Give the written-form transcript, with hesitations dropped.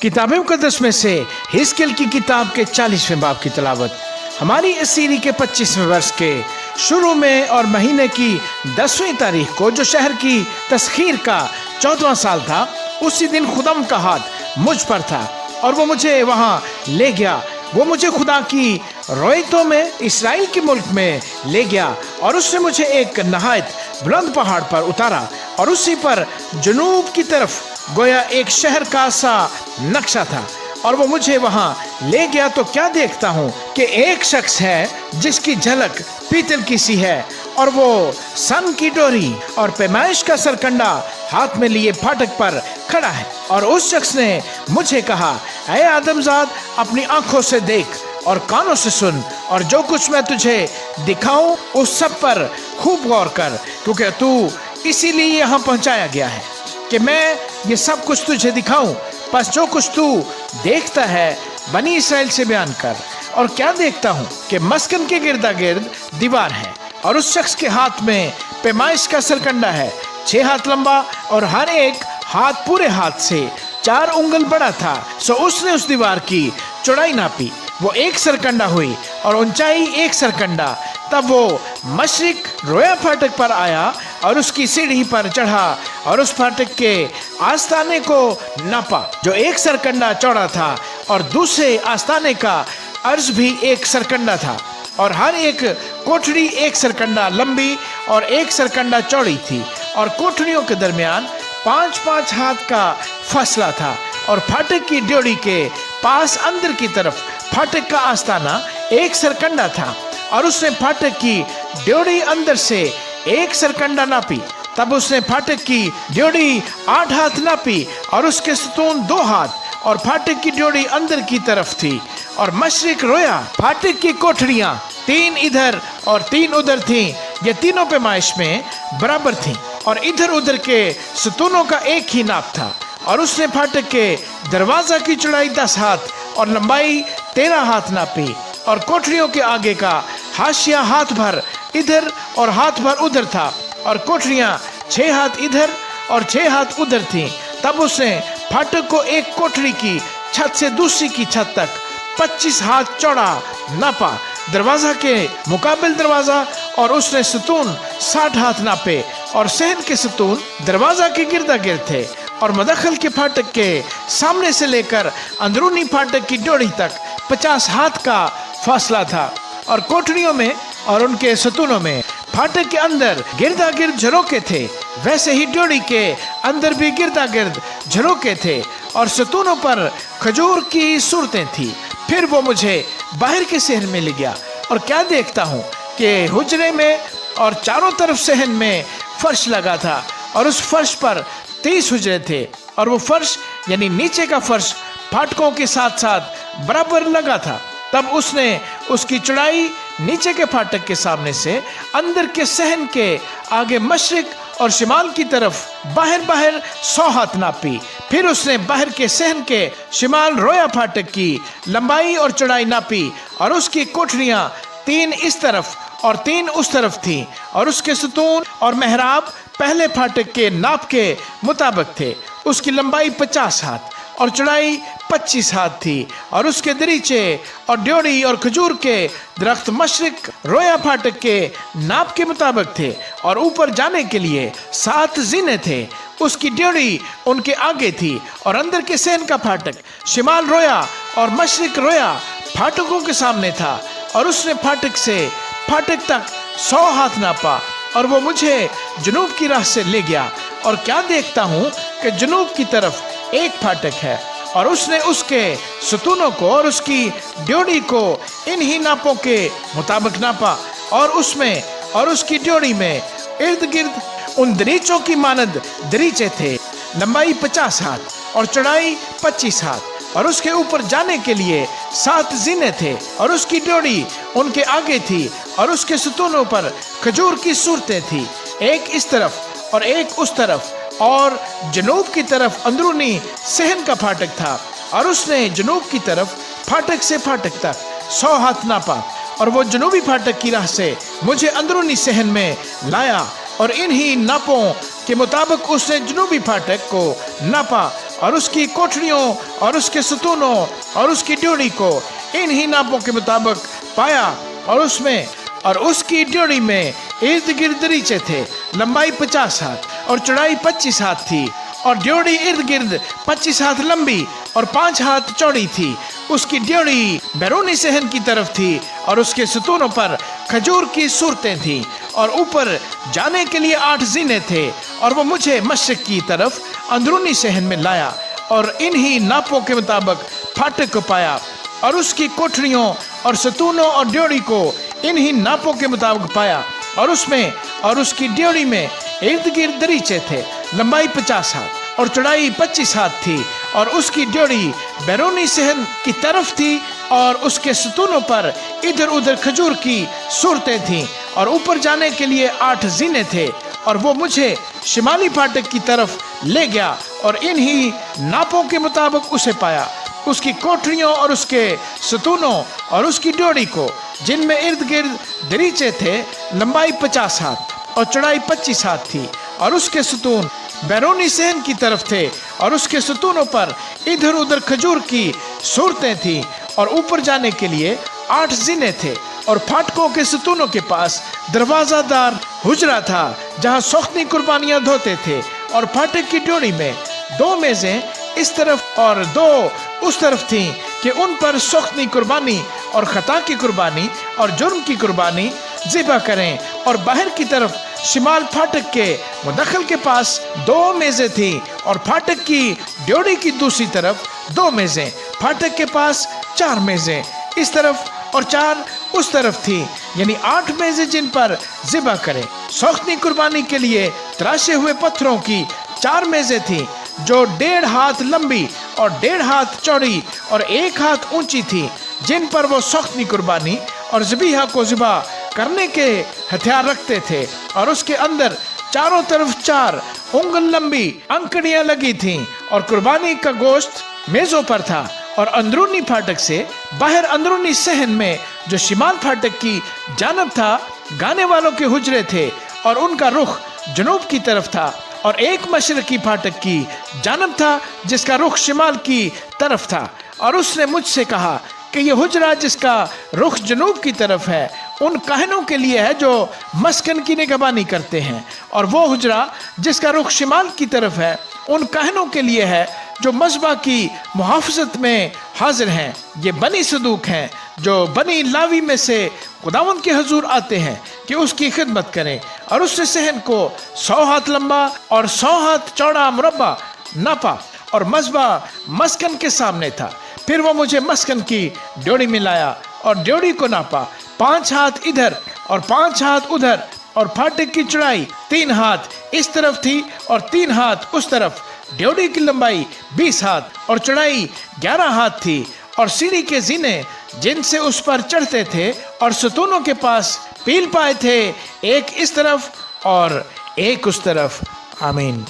किताब मुकद्दस में से हिजकिय्याह की किताब के 40वें बाब की तलावत। हमारी इस सीरी के 25वें वर्ष के शुरू में और महीने की 10वीं तारीख को, जो शहर की तस्खीर का 14वां साल था, उसी दिन खुदाम का हाथ मुझ पर था और वो मुझे वहाँ ले गया। वो मुझे खुदा की रोयतों में इसराइल के मुल्क में ले गया और उसने मुझे एक नहायत बुलंद पहाड़ पर उतारा और उसी पर जनूब की तरफ गोया एक शहर का सा नक्शा था। और वो मुझे वहाँ ले गया तो क्या देखता हूँ कि एक शख्स है जिसकी झलक पीतल की सी है और वो सन की डोरी और पैमाइश का सरकंडा हाथ में लिए फाटक पर खड़ा है। और उस शख्स ने मुझे कहा, ऐ आदमजाद, अपनी आंखों से देख और कानों से सुन और जो कुछ मैं तुझे दिखाऊं उस सब पर खूब गौर कर, क्योंकि तू इसीलिए यहाँ पहुँचाया गया है कि मैं ये सब कुछ तुझे दिखाऊं। बस जो कुछ तू देखता है बनी इसराइल से बयान कर। और क्या देखता हूँ कि मस्कन के गिरदा गिर्द दीवार है और उस शख्स के हाथ में पैमाइश का सरकंडा है, 6 हाथ लंबा और हर एक हाथ पूरे हाथ से 4 उंगल बड़ा था। सो उसने उस दीवार की चौड़ाई नापी, वो 1 सरकंडा हुई और ऊंचाई 1 सरकंडा। तब वो मशरिक रोया फाटक पर आया और उसकी सीढ़ी पर चढ़ा और उस फाटक के आस्ताने को नापा, जो 1 सरकंडा चौड़ा था और दूसरे आस्ताने का अर्ज भी 1 सरकंडा था और हर एक कोठरी 1 सरकंडा लंबी और 1 सरकंडा चौड़ी थी और कोठरियों के दरमियान 5-5 हाथ का फासला था। और फाटक की ड्योढ़ी के पास अंदर की तरफ फाटक का आस्ताना 1 सरकंडा था और उसने फाटक की ड्योढ़ी अंदर से 1 सरकंडा नापी। तब उसने फाटक की ड्योढ़ी 8 हाथ नापी और उसके सतून 2 हाथ और फाटक की ड्योढ़ी अंदर की तरफ थी। और मशरिक रोया फाटक की कोठरियां 3 इधर और 3 उधर थीं। ये तीनों पैमाइश में बराबर थीं और इधर उधर के सतूनों का एक ही नाप था। और उसने फाटक के दरवाजा की चौड़ाई 10 हाथ और लंबाई 13 हाथ नापी और कोठरियों के आगे का हाशिया हाथ भर इधर और हाथ भर उधर था और कोठरियां 6 हाथ इधर और 6 हाथ उधर थीं। तब उसने फाटक को एक कोठरी की छत से दूसरी की छत तक 25 हाथ चौड़ा नापा, दरवाजा के मुकाबिल दरवाजा, और उसने सतून 60 हाथ नापे और सहन के सतून दरवाजा के गिरदा गिर्द थे। और मदखल के फाटक के सामने से लेकर अंदरूनी फाटक की ड्योढ़ी तक 50 हाथ का फासला था। और कोठरियों में और उनके सतूनों में फाटक के अंदर गिरदा गिर्द झरोके थे, वैसे ही ड्योढ़ी के अंदर भी गिरदा गिर्द झरोके थे और सतूनों पर खजूर की सूरतें थी। फिर वो मुझे बाहर के सहन में ले गया और क्या देखता हूँ कि हुजरे में और चारों तरफ सहन में फर्श लगा था और उस फर्श पर 30 हुजरे थे और वो फर्श यानी नीचे का फर्श फाटकों के साथ साथ बराबर लगा था। तब उसने उसकी चौड़ाई नीचे के फाटक के सामने से अंदर के सहन के आगे मशरिक और शिमाल की तरफ बाहर 100 हाथ नापी। फिर उसने बाहर के सहन के शिमाल रोया फाटक की लंबाई और चौड़ाई नापी और उसकी कोठरियां 3 इस तरफ और 3 उस तरफ थीं और उसके सतून और मेहराब पहले फाटक के नाप के मुताबिक थे। उसकी लंबाई 50 हाथ और चौड़ाई 25 हाथ थी और उसके दरीचे और ड्योढ़ी और खजूर के दरख्त मशरिक रोया फाटक के नाप के मुताबिक थे और ऊपर जाने के लिए 7 जीने थे। उसकी ड्योढ़ी उनके आगे थी और अंदर के सहन का फाटक शिमाल रोया और मशरिक रोया फाटकों के सामने था। और उसने फाटक से फाटक तक 100 हाथ नापा और वो मुझे जनूब की राह से ले गया। और क्या देखता हूँ कि जनूब की तरफ एक फाटक है और उसने उसके सतूनों को और उसकी ड्योढ़ी को इन्हीं नापों के मुताबिक नापा और उसमें और उसकी ड्योढ़ी में इर्द गिर्द उन दरीचों की मानद दरीचे थे, लंबाई 50 हाथ और चौड़ाई 25 हाथ। और उसके ऊपर जाने के लिए 7 जीने थे और उसकी ड्योढ़ी उनके आगे थी और उसके सतूनों पर खजूर की सूरतें थी, एक इस तरफ और एक उस तरफ। और जनूब की तरफ अंदरूनी सहन का फाटक था और उसने जनूब की तरफ फाटक से फाटक तक 100 हाथ नापा और वो जनूबी फाटक की राह से मुझे अंदरूनी सहन में लाया और इन्हीं नापों के मुताबिक उसने जनूबी फाटक को नापा और उसकी कोठरियों और उसके सतूनों और उसकी ड्योढ़ी को इन्हीं नापों के मुताबिक पाया। और उसकी ड्योढ़ी में इर्द गिर्द दरीचे थे। लंबाई 50 हाथ और चौड़ाई 25 हाथ थी, और ड्योढ़ी इर्द गिर्द 25 हाथ लंबी और 5 हाथ चौड़ी थी। उसकी ड्योढ़ी बैरूनी सहन की तरफ थी, और उसके सतूनों पर खजूर की सूरतें थीं, और ऊपर जाने के लिए 8 जीने थे। और वो मुझे मशरिक की तरफ अंदरूनी सहन में लाया, और इन्हीं नापों के मुताबिक फाटक को पाया। और उसकी कोठरियों और सतूनों और ड्योढ़ी को इन्हीं नापों के मुताबिक पाया। और उसकी ड्योढ़ी में इर्द गिर्द दरीचे थे। लंबाई 50 हाथ और चौड़ाई 25 हाथ थी, और उसकी ड्योढ़ी बैरूनी सहन की तरफ थी, और उसके सतूनों पर इधर उधर खजूर की सूरतें थीं, और ऊपर जाने के लिए 8 जीने थे। और वो मुझे शिमाली फाटक की तरफ ले गया, और इन्हीं नापों के मुताबिक उसे पाया। उसकी कोठरियों और उसके सतूनों और उसकी ड्योढ़ी को, जिनमें इर्द गिर्द दरीचे थे, लंबाई 50 हाथ और चौड़ाई 25 हाथ थी, और उसके सतून बैरूनी सहन की तरफ थे, और उसके सतूनों पर इधर उधर खजूर की सूरतें थीं, और ऊपर जाने के लिए 8 जीने थे। और फाटकों के सतूनों के पास दरवाजादार हुजरा था, जहां सोख्ती कुर्बानियां धोते थे। और फाटक की ड्योढ़ी में 2 मेजें इस तरफ और 2 उस तरफ थीं, कि उन पर सोख्ती कुर्बानी और खता की कुर्बानी और जुर्म की कुर्बानी ज़िबा करें। और बाहर की तरफ शिमाल फाटक के मुदखल के पास 2 मेजें थीं, और फाटक की ड्योढ़ी की दूसरी तरफ 2 मेजें। फाटक के पास 4 मेजें इस तरफ और 4 उस तरफ थी, यानी 8 मेजें जिन पर ज़िबा करें। सोख्ती कुर्बानी के लिए तराशे हुए पत्थरों की 4 मेजें थीं, जो 1.5 हाथ लंबी और 1.5 हाथ चौड़ी और 1 हाथ ऊंची थी, जिन पर वो सोख्ती कुर्बानी और ज़बीहा को ज़िबा करने के हथियार रखते थे। और उसके अंदर चारों तरफ 4 उंगल लंबी अंकड़ियां लगी थीं, और कुर्बानी का गोश्त मेजों पर था। और अंदरूनी फाटक से बाहर अंदरूनी सहन में, जो शिमाल फाटक की जानब था, गाने वालों के हुजरे थे, और उनका रुख जनूब की तरफ था। और एक मशरकी फाटक की जानब था, जिसका रुख शिमाल की तरफ था। और उसने मुझसे कहा कि यह हुजरा जिसका रुख जनूब की तरफ है, उन काहनों के लिए है जो मस्कन की निगहबानी करते हैं। और वो हुजरा जिसका रुख शिमाल की तरफ है, उन काहनों के लिए है जो मज़बा की मुहाफ़ज़त में हाजिर हैं। ये बनी सदूक हैं, जो बनी लावी में से खुदावंद के हजूर आते हैं कि उसकी खिदमत करें। और उसने सहन को 100 हाथ लंबा और 100 हाथ चौड़ा मुरब्बा नापा, और मज़बा मस्कन के सामने था। फिर वो मुझे मस्कन की ड्योढ़ी में लाया, और ड्योढ़ी को नापा 5 हाथ इधर और 5 हाथ उधर। और फाटक की चौड़ाई 3 हाथ इस तरफ थी और 3 हाथ उस तरफ। ड्योढ़ी की लंबाई 20 हाथ और चौड़ाई 11 हाथ थी। और सीढ़ी के जीने जिनसे उस पर चढ़ते थे, और सतूनों के पास पील पाए थे, एक इस तरफ और एक उस तरफ। आमीन।